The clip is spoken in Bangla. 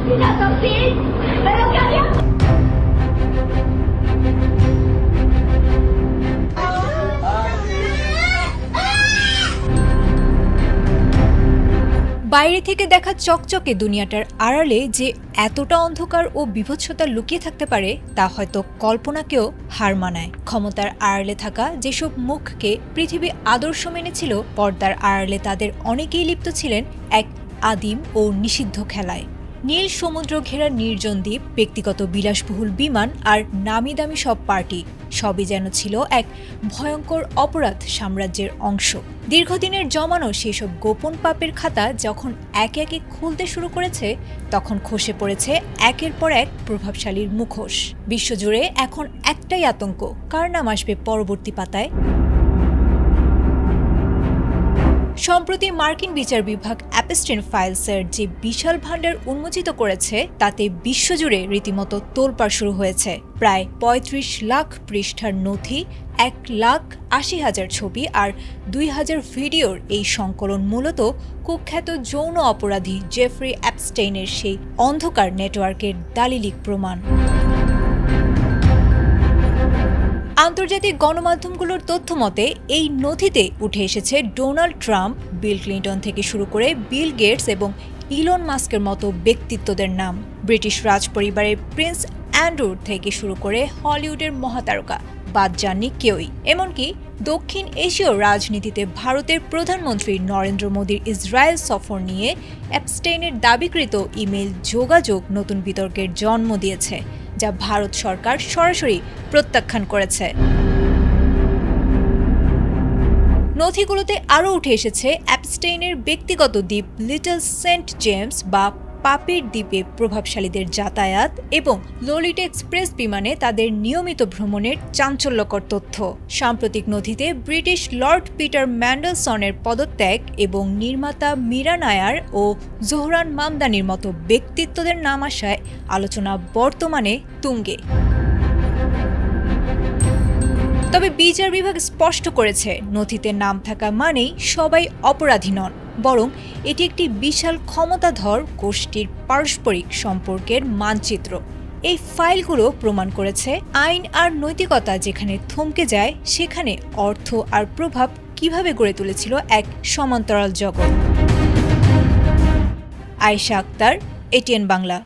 Tidak sopir, pero kalian বাইরে থেকে দেখা চকচকে দুনিয়াটার আড়ালে যে এতটা অন্ধকার ও বিভৎসতা লুকিয়ে থাকতে পারে তা হয়তো কল্পনাকেও হার মানায়। ক্ষমতার আড়ালে থাকা যেসব মুখকে পৃথিবী আদর্শ মেনেছিল, পর্দার আড়ালে তাদের অনেকেই লিপ্ত ছিলেন এক আদিম ও নিষিদ্ধ খেলায়। নীল সমুদ্র ঘেরা নির্জন দ্বীপ, ব্যক্তিগত বিলাসবহুল বিমান আর নামি দামি সব পার্টি, সবই যেন ছিল এক ভয়ঙ্কর অপরাধ সাম্রাজ্যের অংশ। দীর্ঘদিনের জমানো সেসব গোপন পাপের খাতা যখন একে একে খুলতে শুরু করেছে, তখন খসে পড়েছে একের পর এক প্রভাবশালীর মুখোশ। বিশ্বজুড়ে এখন একটাই আতঙ্ক, কার নাম আসবে পরবর্তী পাতায়। সম্প্রতি মার্কিন বিচার বিভাগ অ্যাপস্টাইন ফাইলসের যে বিশাল ভাণ্ডার উন্মোচিত করেছে, তাতে বিশ্বজুড়ে রীতিমতো তোলপাড় শুরু হয়েছে। প্রায় ৩৫ লাখ পৃষ্ঠার নথি, ১,৮০,০০০ ছবি আর ২,০০০ ভিডিওর এই সংকলন মূলত কুখ্যাত যৌন অপরাধী জেফ্রি অ্যাপস্টাইনের সেই অন্ধকার নেটওয়ার্কের দালিলিক প্রমাণ। আন্তর্জাতিক গণমাধ্যমগুলোর তথ্য মতে এই নথিতে উঠে এসেছে ডোনাল্ড ট্রাম্প, বিল ক্লিন্টন থেকে শুরু করে বিল গেটস এবং ইলন মাস্কের মতো ব্যক্তিত্বদের নাম। ব্রিটিশ রাজপরিবারের প্রিন্স অ্যান্ড্রু থেকে শুরু করে হলিউডের মহাতারকা বাদ যাননি কেউই। এমনকি দক্ষিণ এশীয় রাজনীতিতে ভারতের প্রধানমন্ত্রী নরেন্দ্র মোদীর ইসরায়েল সফর নিয়ে অ্যাপস্টাইনের দাবিকৃত ইমেইল যোগাযোগ নতুন বিতর্কের জন্ম দিয়েছে, যা ভারত সরকার সরাসরি প্রত্যাখ্যান করেছে। নথিগুলোতে আরও উঠে এসেছে অ্যাপস্টাইনের ব্যক্তিগত দ্বীপ লিটল সেন্ট জেমস বা পাপের দ্বীপে প্রভাবশালীদের যাতায়াত এবং ললিটা এক্সপ্রেস বিমানে তাদের নিয়মিত ভ্রমণের চাঞ্চল্যকর তথ্য। সাম্প্রতিক নথিতে ব্রিটিশ লর্ড পিটার ম্যান্ডেলসনের পদত্যাগ এবং নির্মাতা মীরা নায়ার ও জোহরান মামদানির মতো ব্যক্তিত্বদের নাম আসায় আলোচনা বর্তমানে তুঙ্গে। তবে বিচার বিভাগ স্পষ্ট করেছে, নথিতে নাম থাকা মানেই সবাই অপরাধী নন, বরং এটি একটি বিশাল ক্ষমতাধর গোষ্ঠীর পারস্পরিক সম্পর্কের মানচিত্র। এই ফাইলগুলো প্রমাণ করেছে আইন আর নৈতিকতা যেখানে থমকে যায়, সেখানে অর্থ আর প্রভাব কিভাবে গড়ে তুলেছিল এক সমান্তরাল জগৎ। আয়েশা আক্তার, এটিএন বাংলা।